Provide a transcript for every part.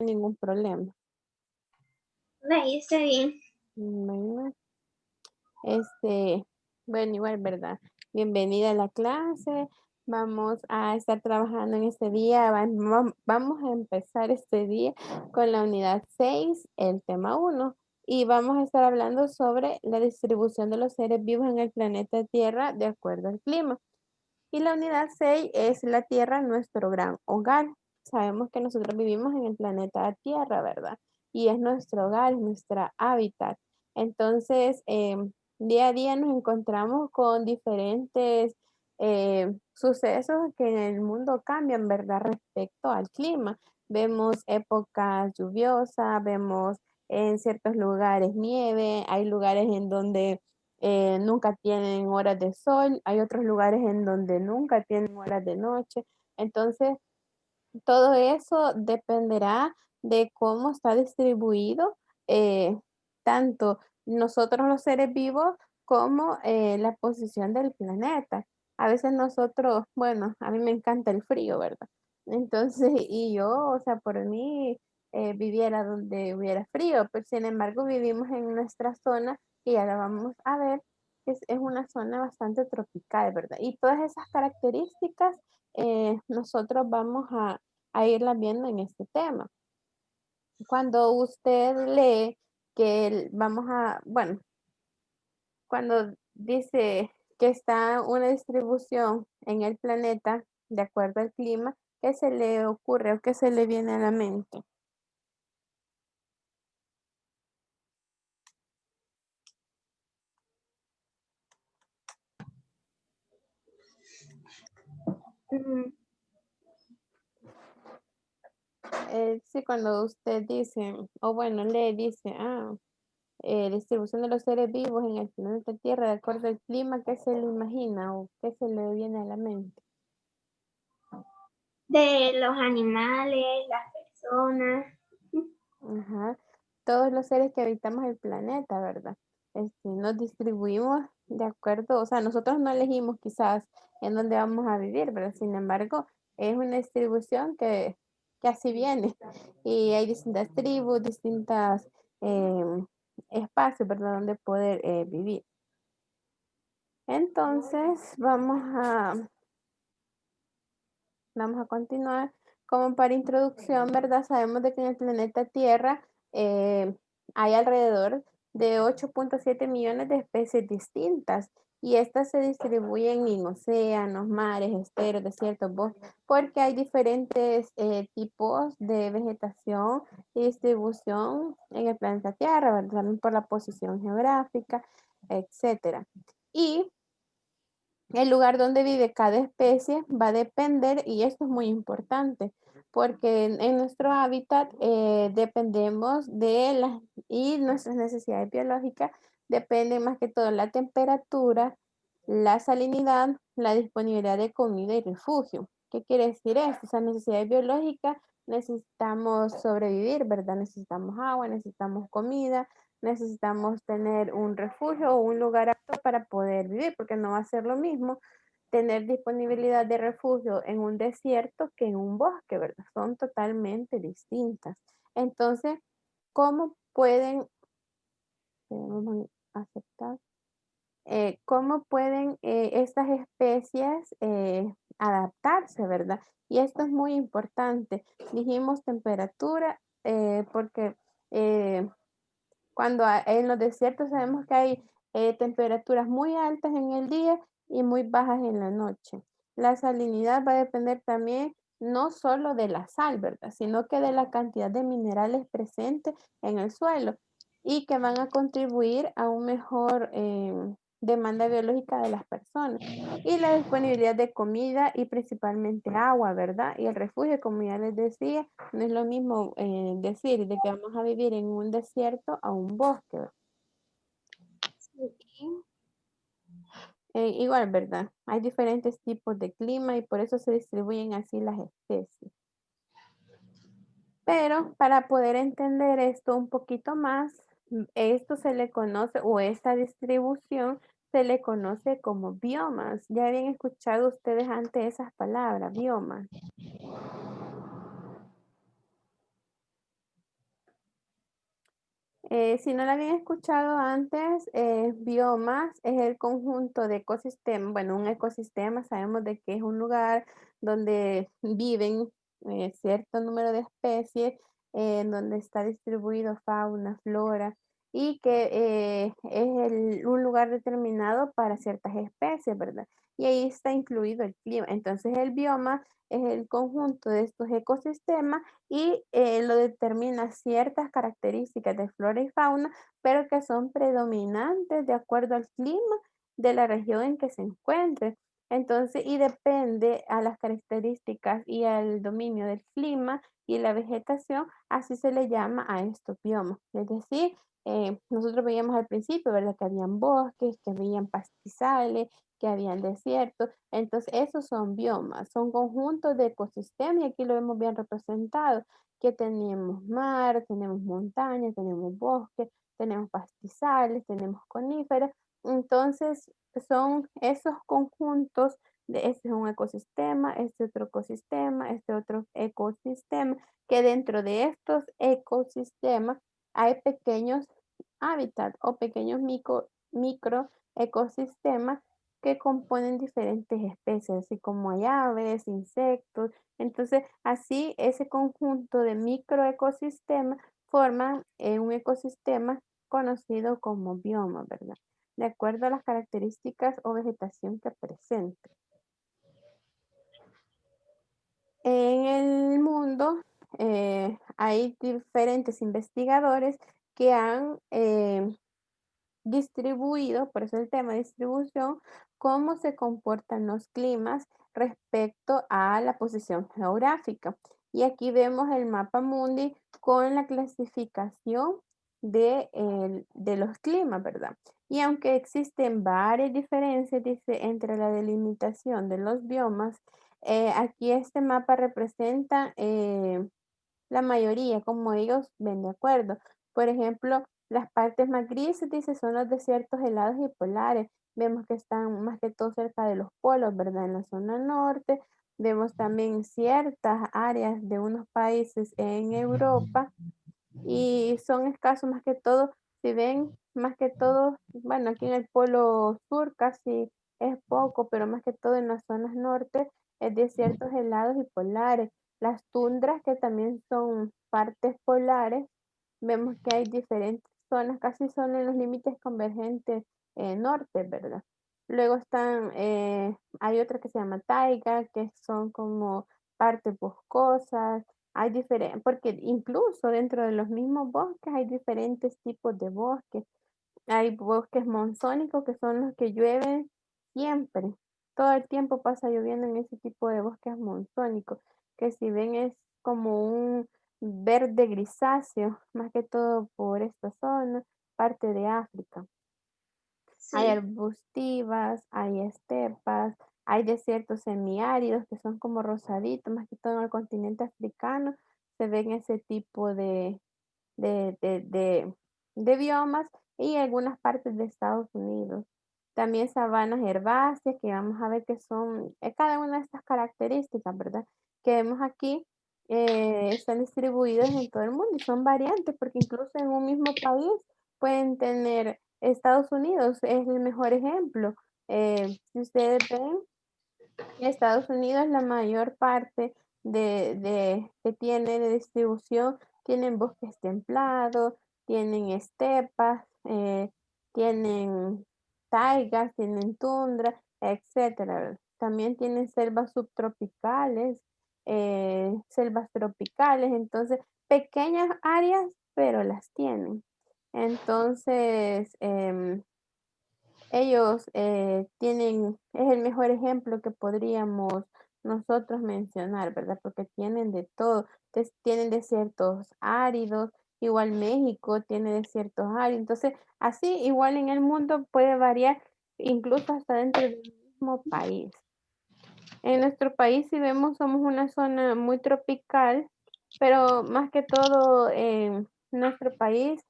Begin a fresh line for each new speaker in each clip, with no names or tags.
ningún problema.
Ahí está bien.
Bueno, bueno, igual, ¿verdad? Bienvenida a la clase. Vamos a estar trabajando en este día. Vamos a empezar este día con la unidad 6, el tema 1. Y vamos a estar hablando sobre la distribución de los seres vivos en el planeta Tierra de acuerdo al clima. Y la unidad 6 es la Tierra, nuestro gran hogar. Sabemos que nosotros vivimos en el planeta Tierra, ¿verdad? Y es nuestro hogar, es nuestra hábitat. Entonces, día a día nos encontramos con diferentes sucesos que en el mundo cambian, ¿verdad? Respecto al clima. Vemos épocas lluviosas, vemos en ciertos lugares nieve, hay lugares en donde nunca tienen horas de sol, hay otros lugares en donde nunca tienen horas de noche. Entonces, todo eso dependerá de cómo está distribuido tanto nosotros los seres vivos como la posición del planeta. A veces nosotros, bueno, a mí me encanta el frío, ¿verdad? Entonces, y yo, o sea, por mí viviera donde hubiera frío, pero sin embargo vivimos en nuestra zona y ahora vamos a ver que es una zona bastante tropical, ¿verdad? Y todas esas características nosotros vamos a irlas viendo en este tema. Cuando usted lee bueno, cuando dice que está una distribución en el planeta de acuerdo al clima, ¿qué se le ocurre o qué se le viene a la mente?
Mm,
Sí, cuando usted dice, o bueno, lee, dice, distribución de los seres vivos en el planeta Tierra de acuerdo al clima, ¿qué se le imagina o qué se le viene a la mente?
De los animales, las personas.
Ajá. Todos los seres que habitamos el planeta, ¿verdad? Nos distribuimos de acuerdo, o sea, nosotros no elegimos quizás en dónde vamos a vivir, pero sin embargo, es una distribución que así viene. Y hay distintas tribus, distintas espacios, ¿verdad? Donde poder vivir. Entonces, vamos a continuar. Como para introducción, ¿verdad? Sabemos de que en el planeta Tierra eh, hay alrededor de 8.7 millones de especies distintas y estas se distribuyen en océanos, mares, esteros, desiertos, bosques, porque hay diferentes tipos de vegetación y distribución en el planeta Tierra, ¿verdad? También por la posición geográfica, etcétera. Y el lugar donde vive cada especie va a depender, y esto es muy importante, porque en nuestro hábitat dependemos de y nuestras necesidades biológicas dependen más que todo la temperatura, la salinidad, la disponibilidad de comida y refugio. ¿Qué quiere decir esto? O sea, necesidades biológicas, necesitamos sobrevivir, ¿verdad? Necesitamos agua, necesitamos comida, necesitamos tener un refugio o un lugar apto para poder vivir, porque no va a ser lo mismo tener disponibilidad de refugio en un desierto que en un bosque, ¿verdad? Son totalmente distintas. Entonces, ¿cómo pueden aceptar? ¿Cómo pueden estas especies adaptarse, verdad? Y esto es muy importante. Dijimos temperatura porque eh, en los desiertos sabemos que hay temperaturas muy altas en el día y muy bajas en la noche. La salinidad va a depender también no solo de la sal, ¿verdad? Sino que de la cantidad de minerales presentes en el suelo y que van a contribuir a un mejor demanda biológica de las personas. Y la disponibilidad de comida y principalmente agua, ¿verdad? Y el refugio, como ya les decía, no es lo mismo decir de que vamos a vivir en un desierto a un bosque. Igual, ¿verdad? Hay diferentes tipos de clima y por eso se distribuyen así las especies. Pero para poder entender esto un poquito más, esto se le conoce, o esta distribución se le conoce como biomas. ¿Ya habían escuchado ustedes antes esas palabras, biomas? Si no la habían escuchado antes, biomas es el conjunto de ecosistemas. Bueno, un ecosistema sabemos de que es un lugar donde viven cierto número de especies, en donde está distribuido fauna, flora, y que es un lugar determinado para ciertas especies, ¿verdad? Y ahí está incluido el clima. Entonces, el bioma es el conjunto de estos ecosistemas y lo determina ciertas características de flora y fauna, pero que son predominantes de acuerdo al clima de la región en que se encuentre. Entonces, y depende a las características y al dominio del clima y la vegetación, así se le llama a estos biomas. Es decir, nosotros veíamos al principio, ¿verdad? Que habían bosques, que habían pastizales, que habían desiertos. Entonces, esos son biomas, son conjuntos de ecosistemas y aquí lo vemos bien representado, que tenemos mar, tenemos montañas, tenemos bosques, tenemos pastizales, tenemos coníferas. Entonces, son esos conjuntos de este es un ecosistema, este otro ecosistema, este otro ecosistema, que dentro de estos ecosistemas hay pequeños hábitats o pequeños micro ecosistemas que componen diferentes especies, así como hay aves, insectos. Entonces, así ese conjunto de microecosistemas forman un ecosistema conocido como bioma, ¿verdad? De acuerdo a las características o vegetación que presente. En el mundo hay diferentes investigadores que han distribuido, por eso el tema de distribución, cómo se comportan los climas respecto a la posición geográfica. Y aquí vemos el mapa mundi con la clasificación de los climas, ¿verdad? Y aunque existen varias diferencias, dice, entre la delimitación de los biomas, aquí este mapa representa la mayoría, como ellos ven de acuerdo. Por ejemplo, las partes más grises, dice, son los desiertos helados y polares. Vemos que están más que todo cerca de los polos, ¿verdad? En la zona norte. Vemos también ciertas áreas de unos países en Europa y son escasos más que todo, si ven, más que todo, bueno, aquí en el polo sur casi es poco, pero más que todo en las zonas norte es desiertos helados y polares. Las tundras, que también son partes polares, vemos que hay diferentes zonas, casi son en los límites convergentes norte, ¿verdad? Luego están, hay otra que se llama taiga, que son como partes boscosas, hay diferentes, porque incluso dentro de los mismos bosques hay diferentes tipos de bosques. Hay bosques monzónicos que son los que llueven siempre. Todo el tiempo pasa lloviendo en ese tipo de bosques monzónicos, que si ven es como un verde grisáceo, más que todo por esta zona, parte de África. Hay
Sí,
arbustivas, hay estepas, hay desiertos semiáridos que son como rosaditos, más que todo en el continente africano se ven ese tipo de, de, de, de biomas y algunas partes de Estados Unidos. También sabanas herbáceas que vamos a ver que son cada una de estas características, ¿verdad? Que vemos aquí están distribuidas en todo el mundo y son variantes porque incluso en un mismo país pueden tener Estados Unidos es el mejor ejemplo. Si ustedes ven, Estados Unidos, la mayor parte que tiene de distribución, tienen bosques templados, tienen estepas, tienen taigas, tienen tundra, etcétera. También tienen selvas subtropicales, selvas tropicales, entonces pequeñas áreas, pero las tienen. Entonces, ellos tienen, es el mejor ejemplo que podríamos nosotros mencionar, ¿verdad? Porque tienen de todo, tienen desiertos áridos, igual México tiene desiertos áridos, entonces así igual en el mundo puede variar incluso hasta dentro del mismo país. En nuestro país, si vemos, somos una zona muy tropical, pero más que todo en nuestro país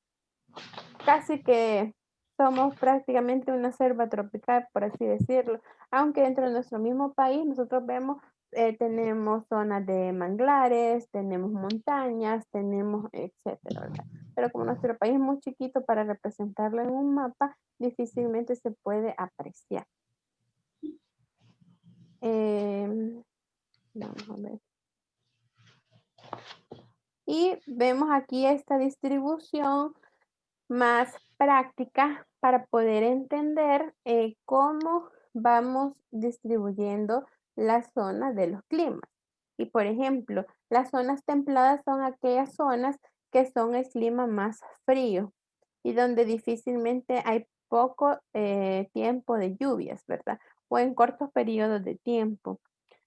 casi que somos prácticamente una selva tropical, por así decirlo, aunque dentro de nuestro mismo país nosotros vemos, tenemos zonas de manglares, tenemos montañas, tenemos etcétera, ¿verdad? pero como nuestro país es muy chiquito para representarlo en un mapa, difícilmente se puede apreciar. Vamos a ver. Y vemos aquí esta distribución más práctica para poder entender cómo vamos distribuyendo las zonas de los climas. Y por ejemplo, las zonas templadas son aquellas zonas que son el clima más frío y donde difícilmente hay poco tiempo de lluvias, ¿verdad? O en cortos periodos de tiempo.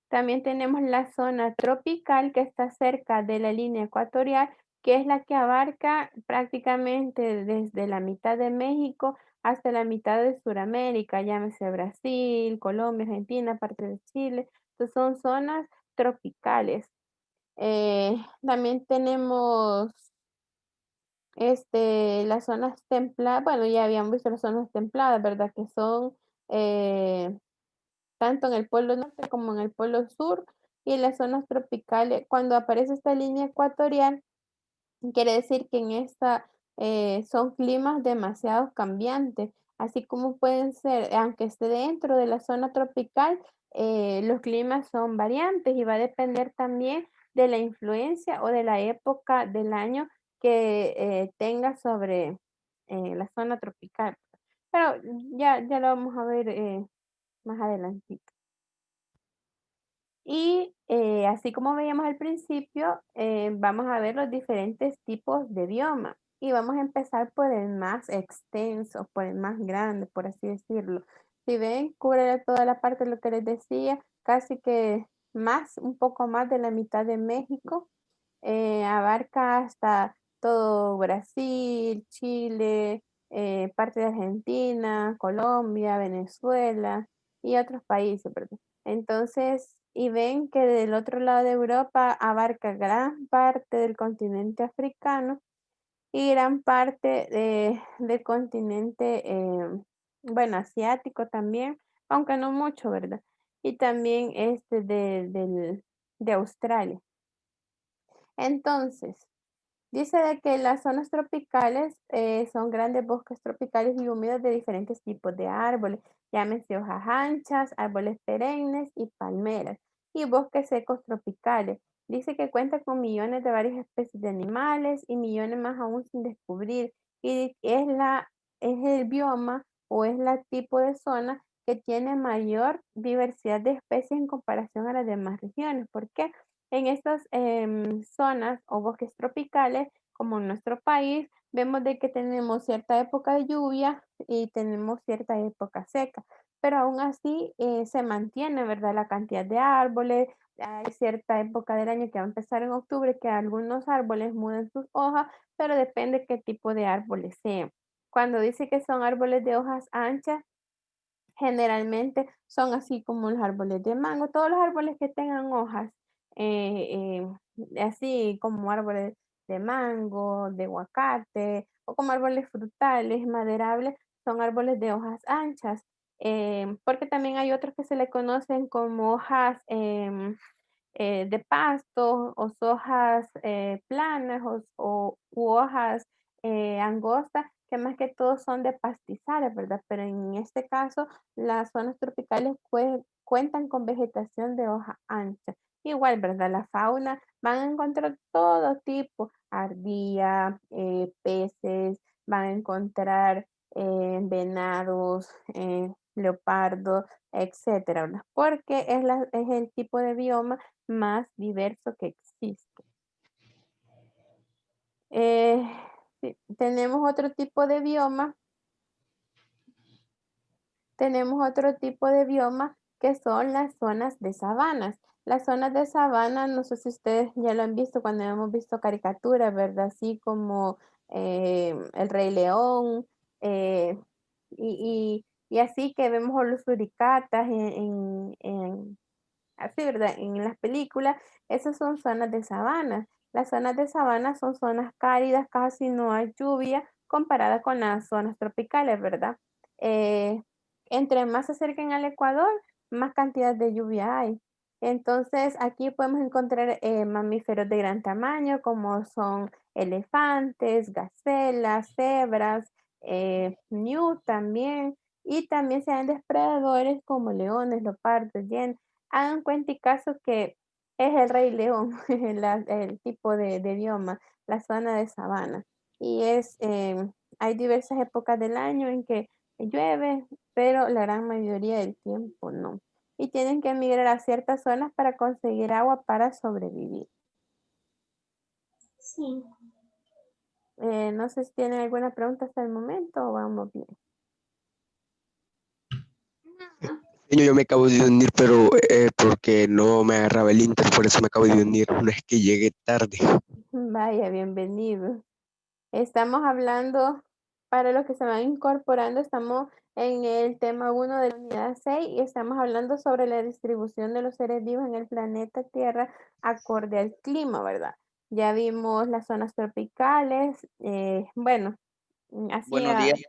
También tenemos la zona tropical que está cerca de la línea ecuatorial, que es la que abarca prácticamente desde la mitad de México hasta la mitad de Sudamérica, llámese Brasil, Colombia, Argentina, parte de Chile. Entonces son zonas tropicales. También tenemos las zonas templadas, bueno, ya habíamos visto las zonas templadas, ¿verdad? Que son tanto en el polo norte como en el polo sur y en las zonas tropicales. Cuando aparece esta línea ecuatorial, quiere decir que en esta son climas demasiado cambiantes, así como pueden ser, aunque esté dentro de la zona tropical, los climas son variantes y va a depender también de la influencia o de la época del año que tenga sobre la zona tropical. Pero ya lo vamos a ver más adelante. Y así como veíamos al principio, vamos a ver los diferentes tipos de bioma. Y vamos a empezar por el más extenso, por el más grande, por así decirlo. Si ven, cubre toda la parte de lo que les decía, casi que más, un poco más de la mitad de México. Abarca hasta todo Brasil, Chile, parte de Argentina, Colombia, Venezuela y otros países, ¿verdad? Entonces, y ven que del otro lado de Europa abarca gran parte del continente africano y gran parte del continente, bueno, asiático también, aunque no mucho, ¿verdad? Y también de Australia. Entonces, dice de que las zonas tropicales son grandes bosques tropicales y húmedos de diferentes tipos de árboles, llámese hojas anchas, árboles perennes y palmeras, y bosques secos tropicales. Dice que cuenta con millones de varias especies de animales y millones más aún sin descubrir. Y es el bioma o es la tipo de zona que tiene mayor diversidad de especies en comparación a las demás regiones. ¿Por qué? En estas zonas o bosques tropicales, como en nuestro país, vemos de que tenemos cierta época de lluvia y tenemos cierta época seca, pero aún así se mantiene, ¿verdad? La cantidad de árboles. Hay cierta época del año que va a empezar en octubre que algunos árboles mudan sus hojas, pero depende qué tipo de árboles sean. Cuando dice que son árboles de hojas anchas, generalmente son así como los árboles de mango, todos los árboles que tengan hojas, así como árboles de mango, de aguacate, o como árboles frutales, maderables, son árboles de hojas anchas, porque también hay otros que se le conocen como hojas de pasto o hojas planas u hojas angostas, que más que todo son de pastizales, ¿verdad? Pero en este caso, las zonas tropicales cuentan con vegetación de hoja ancha. Igual, ¿verdad? La fauna van a encontrar todo tipo, ardilla, peces, van a encontrar venados, leopardos, etcétera, ¿verdad? Porque es el tipo de bioma más diverso que existe. Eh, sí, tenemos otro tipo de bioma que son las zonas de sabanas. Las zonas de sabana, no sé si ustedes ya lo han visto cuando hemos visto caricaturas, ¿verdad? Así como El Rey León, eh, y así que vemos los suricatas así, ¿verdad? En las películas, esas son zonas de sabana. Las zonas de sabana son zonas cálidas, casi no hay lluvia comparada con las zonas tropicales, ¿verdad? Eh, entre más se acerquen al Ecuador, más cantidad de lluvia hay. Entonces, aquí podemos encontrar mamíferos de gran tamaño, como son elefantes, gacelas, cebras, ñu también, y también se dan depredadores como leones, leopardos, hienas. Hagan cuenta y caso que es el rey león, el tipo de bioma, la zona de sabana. Y hay diversas épocas del año en que llueve, pero la gran mayoría del tiempo no. Y tienen que emigrar a ciertas zonas para conseguir agua para sobrevivir.
Sí.
No sé si tienen alguna pregunta hasta el momento o vamos bien.
Señor, yo me acabo de unir, pero porque no me agarraba el Inter, por eso me acabo de unir. No es que llegué tarde.
Vaya, bienvenido. Estamos hablando, para los que se van incorporando, estamos en el tema 1 de la unidad 6 y estamos hablando sobre la distribución de los seres vivos en el planeta Tierra acorde al clima, ¿verdad? Ya vimos las zonas tropicales, bueno, así
Buenos días,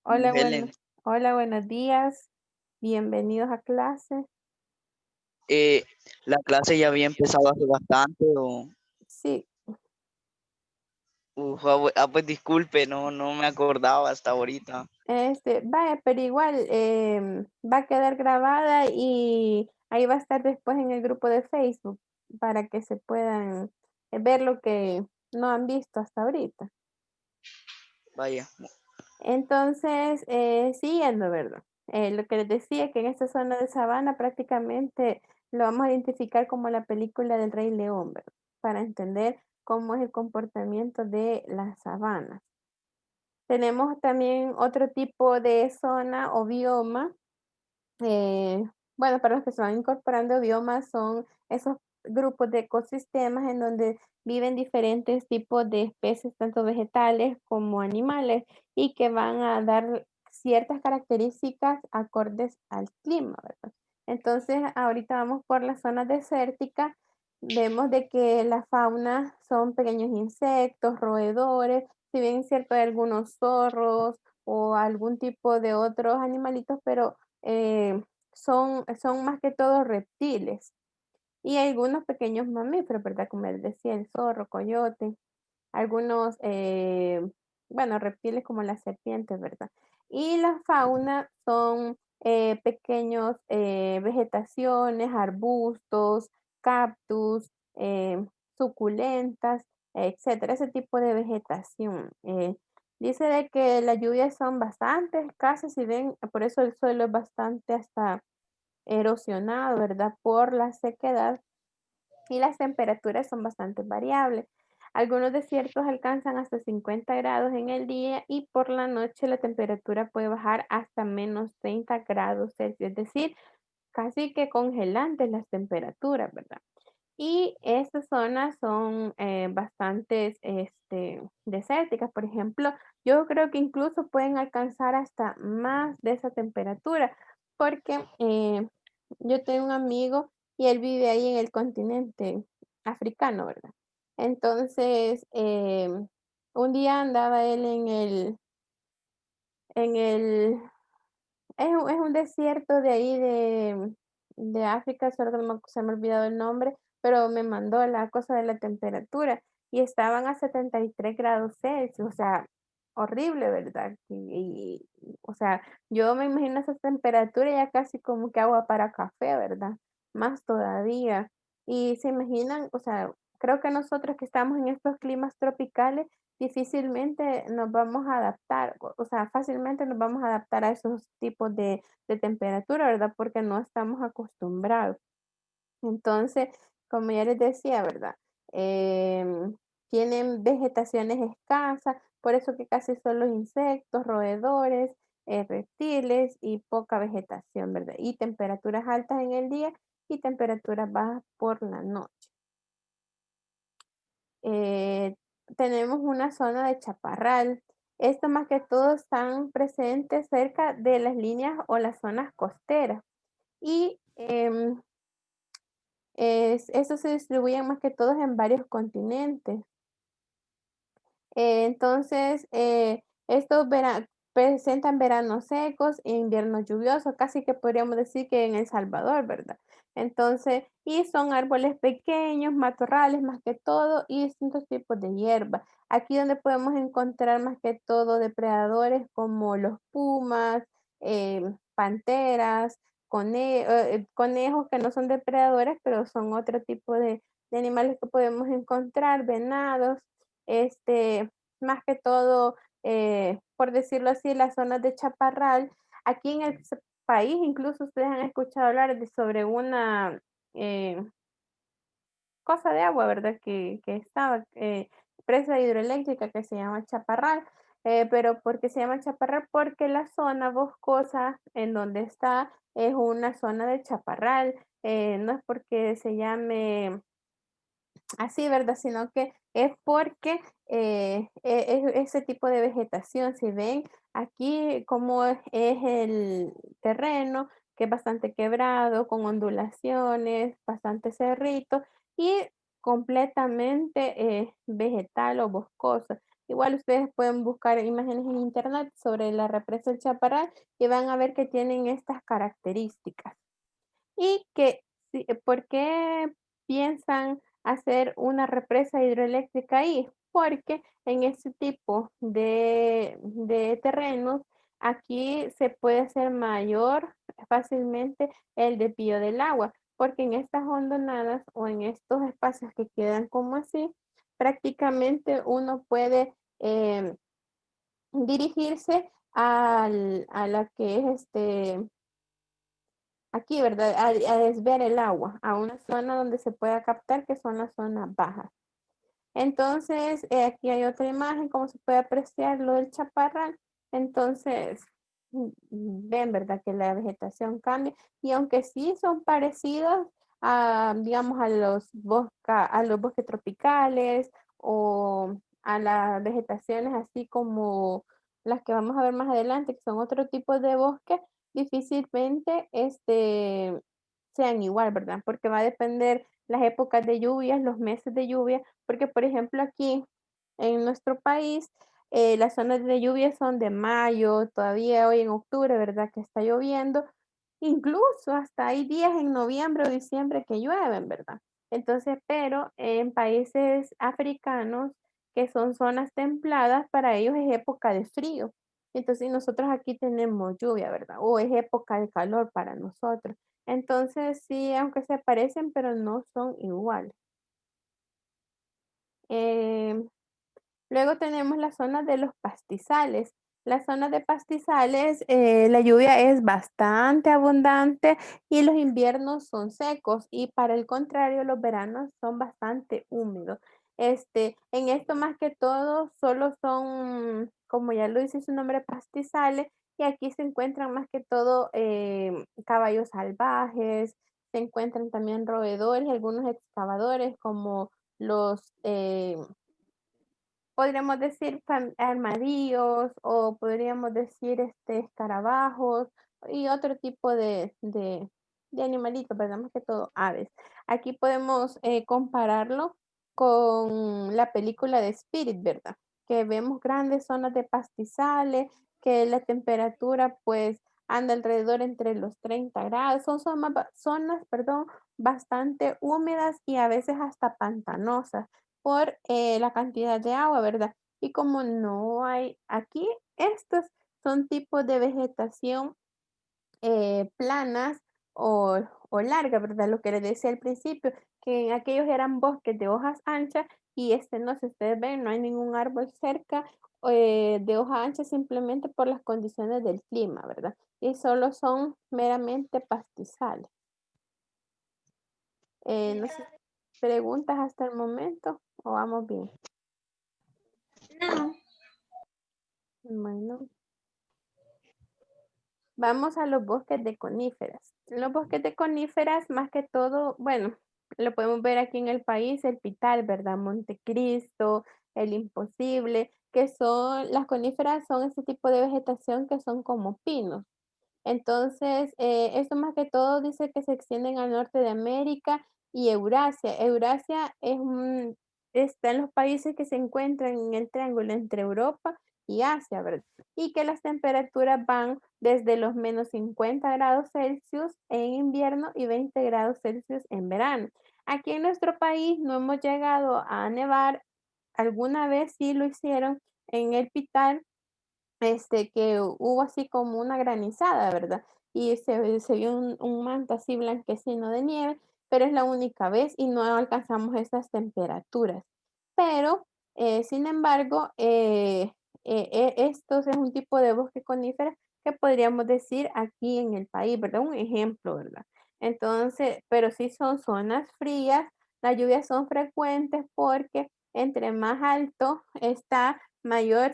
hola,
Helen.
hola, buenos días, bienvenidos a clase.
La clase ya había empezado hace bastante o...
Sí,
Pues disculpe, no me acordaba hasta ahorita.
vaya, pero igual va a quedar grabada y ahí va a estar después en el grupo de Facebook para que se puedan ver lo que no han visto hasta ahorita.
Vaya,
Entonces, siguiendo, ¿verdad? Lo que les decía que en esta zona de sabana prácticamente lo vamos a identificar como la película del Rey León, ¿verdad? Para entender cómo es el comportamiento de las sabanas. Tenemos también otro tipo de zona o bioma. eh, bueno, para los que se van incorporando, biomas son esos grupos de ecosistemas en donde viven diferentes tipos de especies, tanto vegetales como animales, y que van a dar ciertas características acordes al clima, ¿verdad? Entonces, ahorita vamos por la zona desértica. Vemos de que la fauna son pequeños insectos, roedores, si bien es cierto hay algunos zorros o algún tipo de otros animalitos, pero son más que todo reptiles y algunos pequeños mamíferos, ¿verdad? Como les decía, el zorro, coyote, algunos, bueno, reptiles como las serpientes, ¿verdad? Y la fauna son pequeños vegetaciones, arbustos, cactus, suculentas, etcétera, ese tipo de vegetación. Dice de que las lluvias son bastante escasas, si ven, por eso el suelo es bastante hasta erosionado, ¿verdad? Por la sequedad y las temperaturas son bastante variables. Algunos desiertos alcanzan hasta 50 grados en el día y por la noche la temperatura puede bajar hasta menos 30 grados Celsius, es decir, casi que congelantes las temperaturas, ¿verdad? Y estas zonas son bastantes desérticas, por ejemplo, yo creo que incluso pueden alcanzar hasta más de esa temperatura, porque yo tengo un amigo y él vive ahí en el continente africano, ¿verdad? Entonces, un día andaba él en el es un desierto de ahí de África, solo que no se me ha olvidado el nombre, pero me mandó la cosa de la temperatura y estaban a 73 grados Celsius, o sea, horrible, ¿verdad? O sea, yo me imagino esa temperatura ya casi como que agua para café, ¿verdad? Más todavía. Y se imaginan, o sea, creo que nosotros que estamos en estos climas tropicales, difícilmente nos vamos a adaptar, o sea, fácilmente nos vamos a adaptar a esos tipos de temperatura, ¿verdad? Porque no estamos acostumbrados. Entonces, como ya les decía, ¿verdad? Tienen vegetaciones escasas, por eso que casi solo insectos, roedores, reptiles y poca vegetación, ¿verdad? Y temperaturas altas en el día y temperaturas bajas por la noche. Eh, Tenemos una zona de chaparral. Esto más que todo están presentes cerca de las líneas o las zonas costeras. Y estos se distribuyen más que todo en varios continentes. Entonces, estos presentan veranos secos e inviernos lluviosos, casi que podríamos decir que en El Salvador, ¿verdad? Entonces, y son árboles pequeños, matorrales más que todo, y distintos tipos de hierba. Aquí donde podemos encontrar más que todo depredadores como los pumas, panteras, conejos que no son depredadores, pero son otro tipo de animales que podemos encontrar, venados, más que todo, por decirlo así, las zonas de chaparral. Aquí en el país, incluso ustedes han escuchado hablar sobre una cosa de agua, ¿verdad? Que estaba, presa hidroeléctrica que se llama Chaparral. Pero ¿por qué se llama Chaparral? Porque la zona boscosa en donde está es una zona de chaparral. No es porque se llame así, ¿verdad? Sino que es porque ese tipo de vegetación, si ven aquí como es el terreno, que es bastante quebrado, con ondulaciones, bastante cerrito y completamente vegetal o boscoso. Igual ustedes pueden buscar imágenes en internet sobre la represa del Chaparral y van a ver que tienen estas características. Y que, ¿por qué piensan hacer una represa hidroeléctrica ahí? Porque en este tipo de terrenos, aquí se puede hacer mayor fácilmente el desvío del agua, porque en estas hondonadas o en estos espacios que quedan como así, prácticamente uno puede dirigirse a la que es aquí, ¿verdad? A desviar el agua a una zona donde se pueda captar, que son las zonas bajas. Entonces, aquí hay otra imagen, como se puede apreciar lo del chaparral. Entonces, ven, ¿verdad? Que la vegetación cambia. Y aunque sí son parecidos a, digamos, a los bosques tropicales o a las vegetaciones así como las que vamos a ver más adelante, que son otro tipo de bosque, difícilmente sean igual, ¿verdad? Porque va a depender las épocas de lluvias, los meses de lluvia, porque por ejemplo aquí en nuestro país, las zonas de lluvia son de mayo, todavía hoy en octubre, ¿verdad? Que está lloviendo. Incluso hasta hay días en noviembre o diciembre que llueven, ¿verdad? Entonces, pero en países africanos, que son zonas templadas, para ellos es época de frío. Entonces, nosotros aquí tenemos lluvia, ¿verdad? O es época de calor para nosotros. Entonces, sí, aunque se parecen, pero no son iguales. Em, Luego tenemos la zona de los pastizales. La zona de pastizales, la lluvia es bastante abundante y los inviernos son secos y para el contrario, los veranos son bastante húmedos. En esto más que todo, solo son, como ya lo dice su nombre, pastizales y aquí se encuentran más que todo caballos salvajes, se encuentran también roedores y algunos excavadores como los podríamos decir armadillos o podríamos decir escarabajos y otro tipo de animalitos, ¿verdad? Más que todo aves. Aquí podemos compararlo con la película de Spirit, ¿verdad? Que vemos grandes zonas de pastizales, que la temperatura pues anda alrededor entre los 30 grados. Son zonas, perdón, bastante húmedas y a veces hasta pantanosas por la cantidad de agua, ¿verdad? Y como no hay aquí, estos son tipos de vegetación planas o largas, ¿verdad? Lo que les decía al principio, que en aquellos eran bosques de hojas anchas y no sé si ustedes ven, no hay ningún árbol cerca de hoja ancha simplemente por las condiciones del clima, ¿verdad? Y solo son meramente pastizales. No sé, ¿preguntas hasta el momento o vamos bien?
No.
Bueno, vamos a los bosques de coníferas. Los bosques de coníferas, más que todo, bueno, lo podemos ver aquí en el país, el Pital, ¿verdad? Montecristo, el Imposible, que son, las coníferas son ese tipo de vegetación que son como pinos. Entonces, esto más que todo dice que se extienden al norte de América y Eurasia. Eurasia está en los países que se encuentran en el triángulo entre Europa y Asia, ¿verdad? Y que las temperaturas van desde los menos 50 grados Celsius en invierno y 20 grados Celsius en verano. Aquí en nuestro país no hemos llegado a nevar alguna vez sí lo hicieron en el Pitar, que hubo así como una granizada, ¿verdad? Y se vio un manto así blanquecino de nieve, pero es la única vez y no alcanzamos esas temperaturas. Pero, sin embargo, estos es un tipo de bosque conífero que podríamos decir aquí en el país, ¿verdad? Un ejemplo, ¿verdad? Entonces, pero sí son zonas frías, las lluvias son frecuentes porque entre más alto está, mayor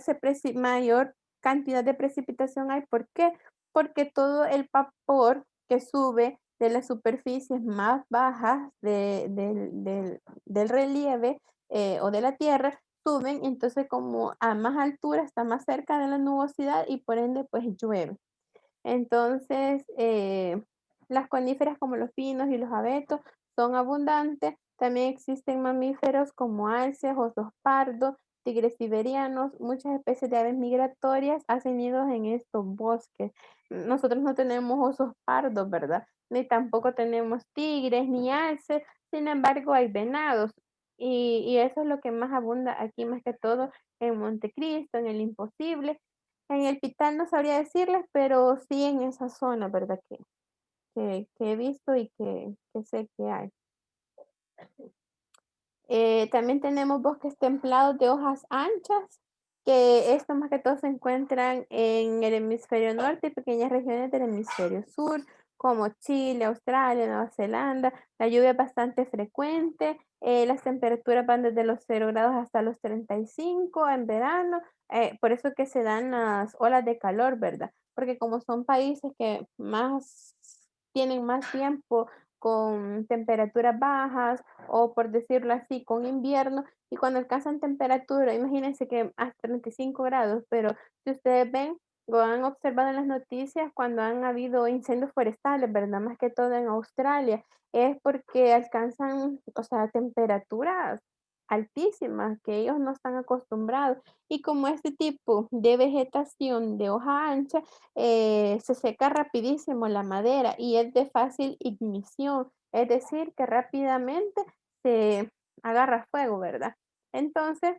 cantidad de precipitación hay. ¿Por qué? Porque todo el vapor que sube de las superficies más bajas del relieve o de la tierra suben, entonces como a más altura está más cerca de la nubosidad y por ende pues llueve. Entonces, las coníferas como los pinos y los abetos son abundantes. También existen mamíferos como alces, osos pardos, tigres siberianos, muchas especies de aves migratorias hacen nidos en estos bosques. Nosotros no tenemos osos pardos, ¿verdad? Ni tampoco tenemos tigres ni alces, sin embargo hay venados. Y eso es lo que más abunda aquí, más que todo en Montecristo, en el Imposible. En el Pital no sabría decirles, pero sí en esa zona, ¿verdad? Que he visto y que sé que hay. También tenemos bosques templados de hojas anchas, que estos más que todo se encuentran en el hemisferio norte y pequeñas regiones del hemisferio sur, como Chile, Australia, Nueva Zelanda. La lluvia es bastante frecuente, las temperaturas van desde los 0 grados hasta los 35 en verano, por eso que se dan las olas de calor, ¿verdad? Porque como son países que más tienen más tiempo con temperaturas bajas, o por decirlo así, con invierno, y cuando alcanzan temperatura, imagínense que hasta 35 grados, pero si ustedes ven o han observado en las noticias cuando han habido incendios forestales, ¿verdad? Más que todo en Australia, es porque alcanzan, o sea, temperaturas altísimas que ellos no están acostumbrados. Y como este tipo de vegetación de hoja ancha, se seca rapidísimo la madera y es de fácil ignición, es decir, que rápidamente se agarra fuego, ¿verdad? Entonces,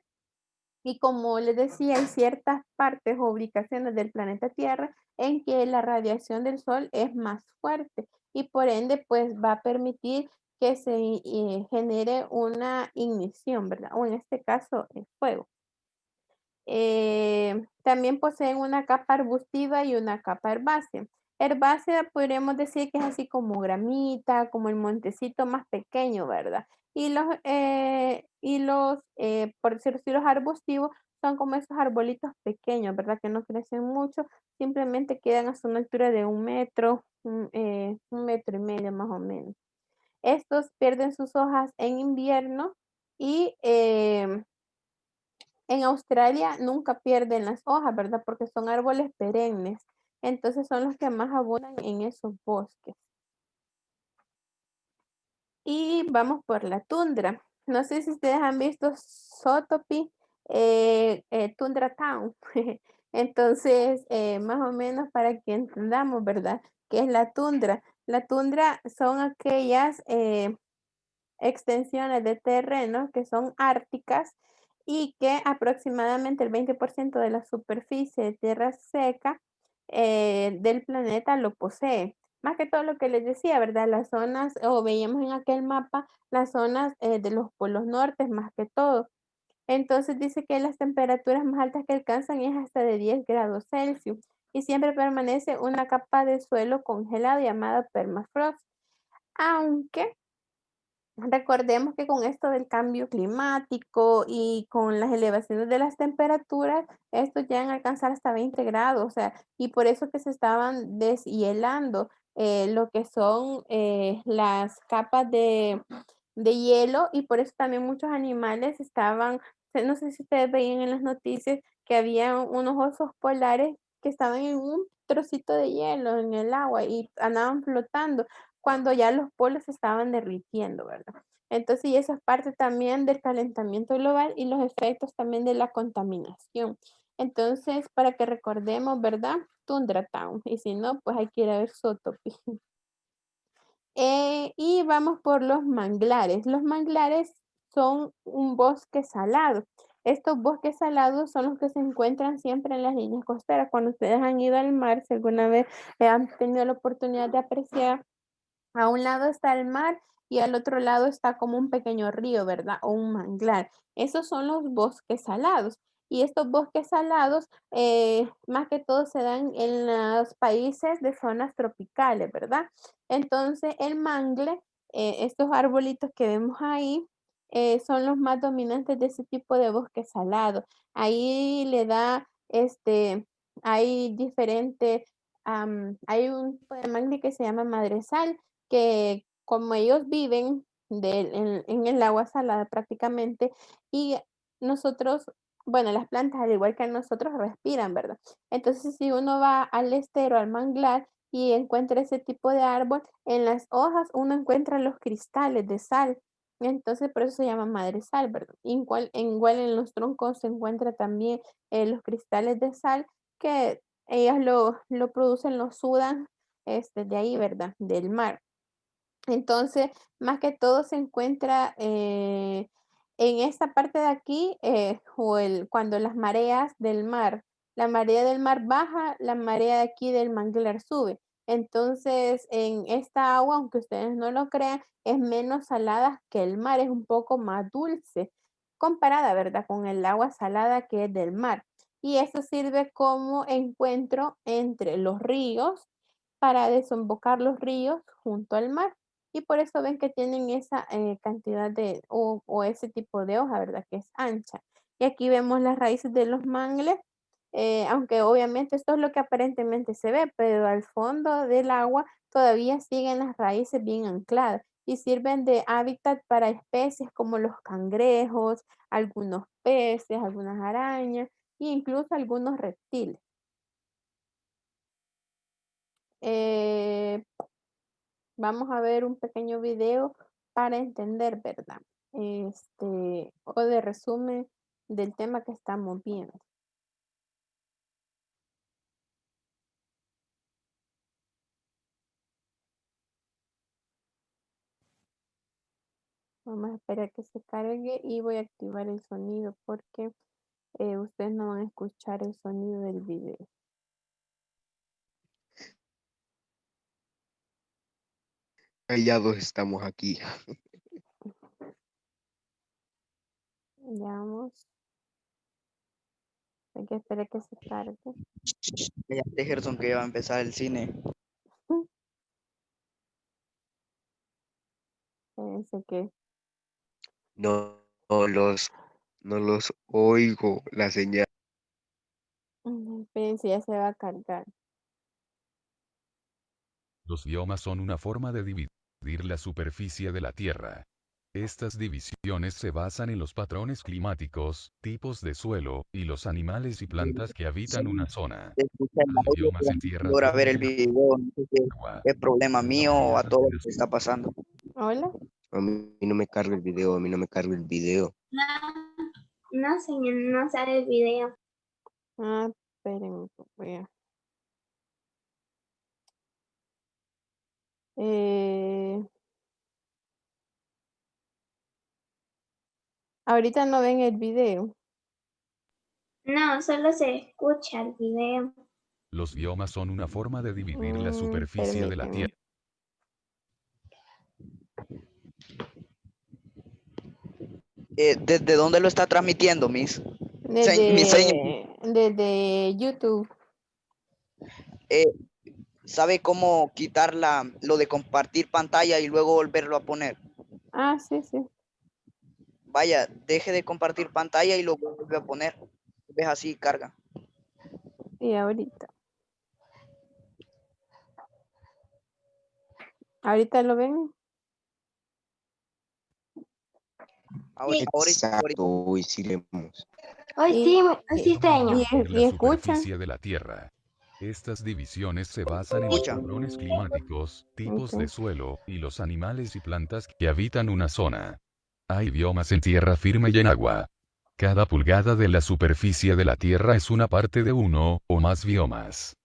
y como les decía, hay ciertas partes o ubicaciones del planeta Tierra en que la radiación del sol es más fuerte y por ende, pues va a permitir que se genere una ignición, ¿verdad? O en este caso, el fuego. También poseen una capa arbustiva y una capa herbácea. Herbácea podríamos decir que es así como gramita, como el montecito más pequeño, ¿verdad? Por decirlo así, los arbustivos son como esos arbolitos pequeños, ¿verdad? Que no crecen mucho, simplemente quedan a una altura de 1 metro, 1 metro y medio más o menos. Estos pierden sus hojas en invierno y en Australia nunca pierden las hojas, ¿verdad? Porque son árboles perennes. Entonces son los que más abundan en esos bosques. Y vamos por la tundra. No sé si ustedes han visto Sotopi, Tundra Town. Entonces, más o menos para que entendamos, ¿verdad? ¿Qué es la tundra? La tundra son aquellas extensiones de terreno que son árticas y que aproximadamente el 20% de la superficie de tierra seca del planeta lo posee. Más que todo lo que les decía, ¿verdad? Las zonas, o veíamos en aquel mapa, las zonas de los polos norte más que todo. Entonces dice que las temperaturas más altas que alcanzan es hasta de 10 grados Celsius y siempre permanece una capa de suelo congelado llamada permafrost. Aunque recordemos que con esto del cambio climático y con las elevaciones de las temperaturas, estos llegan a alcanzar hasta 20 grados, o sea, y por eso que se estaban deshielando lo que son las capas de hielo y por eso también muchos animales estaban, no sé si ustedes veían en las noticias que había unos osos polares que estaban en un trocito de hielo en el agua y andaban flotando cuando ya los polos se estaban derritiendo, ¿verdad? Entonces, y eso es parte también del calentamiento global y los efectos también de la contaminación. Entonces, para que recordemos, ¿verdad? Tundra Town. Y si no, pues hay que ir a ver Sotopi. Y vamos por los manglares. Los manglares son un bosque salado. Estos bosques salados son los que se encuentran siempre en las líneas costeras. Cuando ustedes han ido al mar, si alguna vez han tenido la oportunidad de apreciar, a un lado está el mar y al otro lado está como un pequeño río, ¿verdad? O un manglar. Esos son los bosques salados. Y estos bosques salados, más que todo, se dan en los países de zonas tropicales, ¿verdad? Entonces, el mangle, estos arbolitos que vemos ahí, son los más dominantes de ese tipo de bosque salado. Ahí le da, hay diferente, hay un tipo de mangle que se llama madresal, que como ellos viven en el agua salada prácticamente, y nosotros, bueno, las plantas al igual que nosotros respiran, ¿verdad? Entonces, si uno va al estero, al manglar y encuentra ese tipo de árbol, en las hojas uno encuentra los cristales de sal. Entonces, por eso se llama madre sal, ¿verdad? Igual en los troncos se encuentra también los cristales de sal que ellas lo producen, lo sudan de ahí, ¿verdad? Del mar. Entonces, más que todo se encuentra en esta parte de aquí, cuando las mareas del mar, la marea del mar baja, la marea de aquí del manglar sube. Entonces, en esta agua, aunque ustedes no lo crean, es menos salada que el mar, es un poco más dulce, comparada, ¿verdad? Con el agua salada que es del mar. Y eso sirve como encuentro entre los ríos para desembocar los ríos junto al mar. Y por eso ven que tienen esa cantidad o ese tipo de hoja, ¿verdad? Que es ancha. Y aquí vemos las raíces de los mangles, aunque obviamente esto es lo que aparentemente se ve, pero al fondo del agua todavía siguen las raíces bien ancladas y sirven de hábitat para especies como los cangrejos, algunos peces, algunas arañas e incluso algunos reptiles. Eh, Vamos a ver un pequeño video para entender, ¿verdad? O de resumen del tema que estamos viendo. Vamos a esperar que se cargue y voy a activar el sonido porque ustedes no van a escuchar el sonido del video.
Callados estamos aquí.
Veamos. Hay que esperar que se cargue.
Cállate, Gerson, que ya va a empezar el cine.
Fíjense que
No los oigo, la señal.
espérense, ya se va a cargar.
Los biomas son una forma de dividir la superficie de la Tierra. Estas divisiones se basan en los patrones climáticos, tipos de suelo, y los animales y plantas que habitan una zona.
Se escucha el
Hay
audio,
biomas
pero
en
no se
tierras
logra ver el
bajas
video. No sé si
agua.
es problema mío o a todo lo que está pasando.
Hola.
A mí no me carga el video, a mí no me carga el video.
No, señor, no sale el video.
Ah, espérenme, voy a- ahorita no ven el video.
No, solo se escucha el video.
Los biomas son una forma de dividir la superficie de la
Permítanme.
Tierra.
¿Desde dónde lo está transmitiendo, Miss? Mi señor,
Desde YouTube.
¿sabe cómo quitar lo de compartir pantalla y luego volverlo a poner?
Ah, sí, sí.
Vaya, deje de compartir pantalla y lo vuelve a poner. Ves así, carga.
Y ahorita. ¿Ahorita lo ven?
Ahora,
Exacto, hoy sí leemos.
Hoy
Y-
sí, hoy sí extraño.
Dividir
¿Y
la
escuchan?
superficie de la Tierra. Estas divisiones se basan en los
Escucha.
patrones climáticos, tipos
Ok.
de suelo, y los animales y plantas que habitan una zona. Hay biomas en tierra firme y en agua. Cada pulgada de la superficie de la Tierra es una parte de uno o más biomas.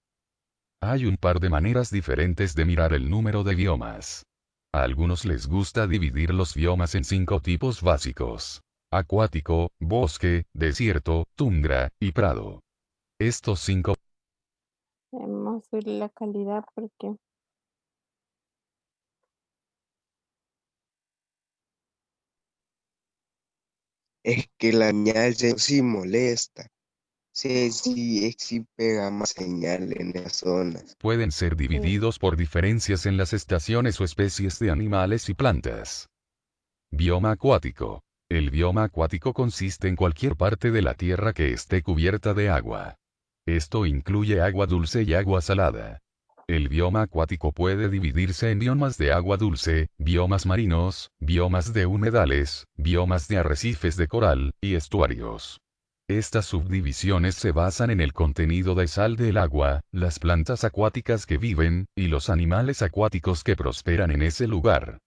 Hay un par de maneras diferentes de mirar el número de biomas. A algunos les gusta dividir los biomas en 5 tipos básicos. acuático, bosque, desierto, tundra y prado. Estos 5
Vamos a subir la calidad porque
Es que la señal sí molesta. Sí pega más señal en las zonas.
pueden ser divididos por diferencias en las estaciones o especies de animales y plantas. Bioma acuático. El bioma acuático consiste en cualquier parte de la Tierra que esté cubierta de agua. Esto incluye agua dulce y agua salada. El bioma acuático puede dividirse en biomas de agua dulce, biomas marinos, biomas de humedales, biomas de arrecifes de coral, y estuarios. Estas subdivisiones se basan en el contenido de sal del agua, las plantas acuáticas que viven, y los animales acuáticos que prosperan en ese lugar.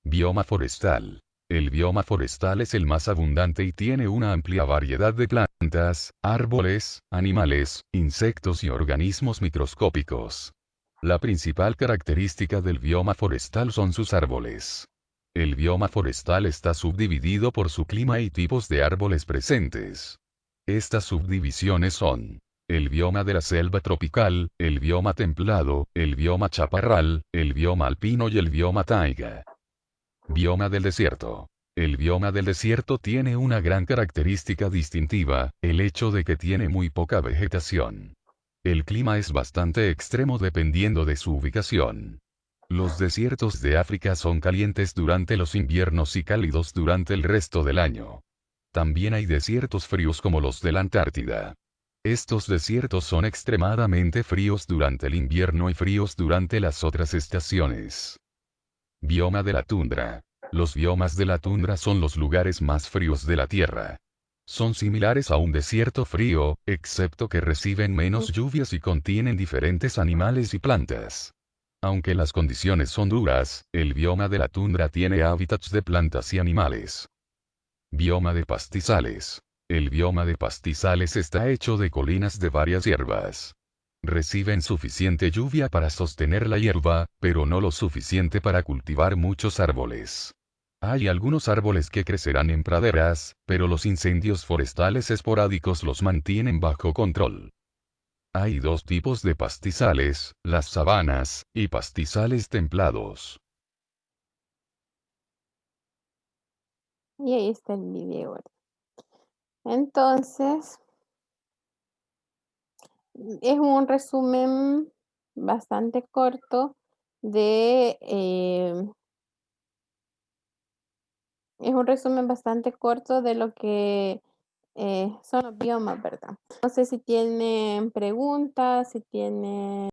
Bioma forestal. El bioma forestal es el más abundante y tiene una amplia variedad de plantas, árboles, animales, insectos y organismos microscópicos. La principal característica del bioma forestal son sus árboles. El bioma forestal está subdividido por su clima y tipos de árboles presentes. Estas subdivisiones son el bioma de la selva tropical, el bioma templado, el bioma chaparral, el bioma alpino y el bioma taiga. Bioma del desierto. El bioma del desierto tiene una gran característica distintiva, el hecho de que tiene muy poca vegetación. El clima es bastante extremo dependiendo de su ubicación. Los desiertos de África son calientes durante los inviernos y cálidos durante el resto del año. También hay desiertos fríos como los de la Antártida. Estos desiertos son extremadamente fríos durante el invierno y fríos durante las otras estaciones. Bioma de la tundra. Los biomas de la tundra son los lugares más fríos de la Tierra. Son similares a un desierto frío, excepto que reciben menos lluvias y contienen diferentes animales y plantas. Aunque las condiciones son duras, el bioma de la tundra tiene hábitats de plantas y animales. Bioma de pastizales. El bioma de pastizales está hecho de colinas de varias hierbas. Reciben suficiente lluvia para sostener la hierba, pero no lo suficiente para cultivar muchos árboles. Hay algunos árboles que crecerán en praderas, pero los incendios forestales esporádicos los mantienen bajo control. Hay dos tipos de pastizales, las sabanas, y pastizales templados.
y ahí está el video. Entonces, es un resumen bastante corto de lo que son los biomas, ¿verdad? No sé si tienen preguntas, si tienen